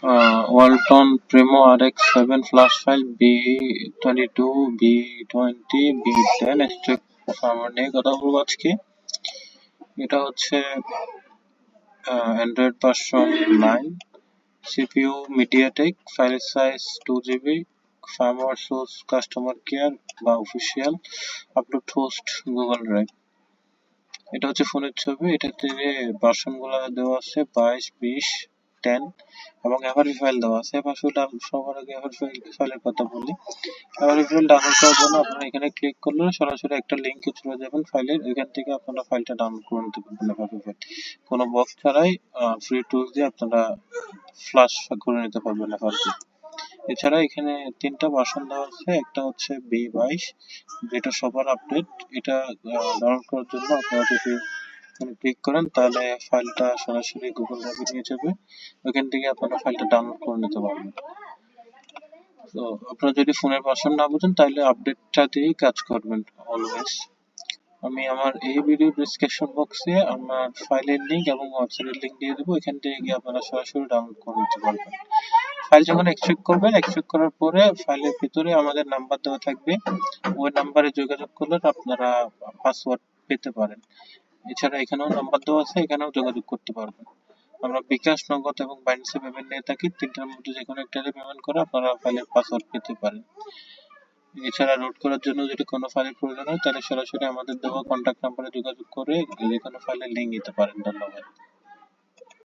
Walton Primo RX7 flash file B22 B20 B10 স্ট্রিক firmware নিয়ে কথা বলবো আজকে। এটা হচ্ছে android version 9, CPU MediaTek, file size 2GB, firmware source customer care বা official, upload host Google drive. এটা হচ্ছে ফোনের ছবি। এটাতে ভার্সন গুলো দেওয়া আছে 22, 20, 10 এবং এভারেজ ফাইল দেওয়া আছে। সবার আগে এভারেজ ফাইলের কথা বলি। এভারেজ ফাইল ডাউনলোড করার জন্য আপনারা এখানে ক্লিক করলে সরাসরি একটা লিঙ্কে চলে যাবেন ফাইলের। এখান থেকে আপনারা ফাইলটা ডাউনলোড করে নিতে পারবেন এভারেজ ফাইল। কোনো বক্স ছাড়াই ফ্রি টুলস দিয়ে আপনারা ফ্লাশ করে নিতে পারবেন এভারেজ। এছাড়া এখানে 3টা ভার্সন দেওয়া আছে। একটা হচ্ছে B22, যেটা সবার আপডেট। এটা ডাউনলোড করার জন্য আপনারা যদি ক্লিক করেন তাহলে ফাইলটা সরাসরি গুগল ড্রাইভে নিয়ে যাবে। ওইখান থেকে আপনারা ফাইলটা ডাউনলোড করে নিতে পারবেন। তো আপনারা যদি ফোনের ভার্সন না বুঝেন তাহলে আপডেটটা দিয়েই কাজ করবেন অলওয়েজ। আমি আমার এই ভিডিও ডেসক্রিপশন বক্সে আমার ফাইলের লিংক এবং ওয়েবসাইটের লিংক দিয়ে দেবো। এখান থেকে গিয়ে আপনারা সরাসরি ডাউনলোড করে নিতে পারবেন। ফাইল যখন এক্সট্রাক্ট করবেন, এক্সট্রাক্ট করার পরে ফাইলের ভিতরে আমাদের নাম্বার দেওয়া থাকবে। ওই নাম্বারে যোগাযোগ করলে আপনারা পাসওয়ার্ড পেতে পারেন। এছাড়া এখানেও নাম্বার দেওয়া আছে, এখানেও যোগাযোগ করতে পারবেন। আমরা বিকাশ, নগদ এবং বাইন্যান্সে পেমেন্ট নিয়ে থাকি। 3টার মধ্যে যে কোনো একটাতে পেমেন্ট করে আপনারা ফাইলের পাসওয়ার্ড পেতে পারেন। এছাড়া রুট করার জন্য যদি কোনো ফাইলের প্রয়োজন হয় তাহলে সরাসরি আমাদের দেওয়া কন্ট্যাক্ট নাম্বারে যোগাযোগ করে যে কোনো ফাইলের লিংক নিতে পারেন। ধন্যবাদ।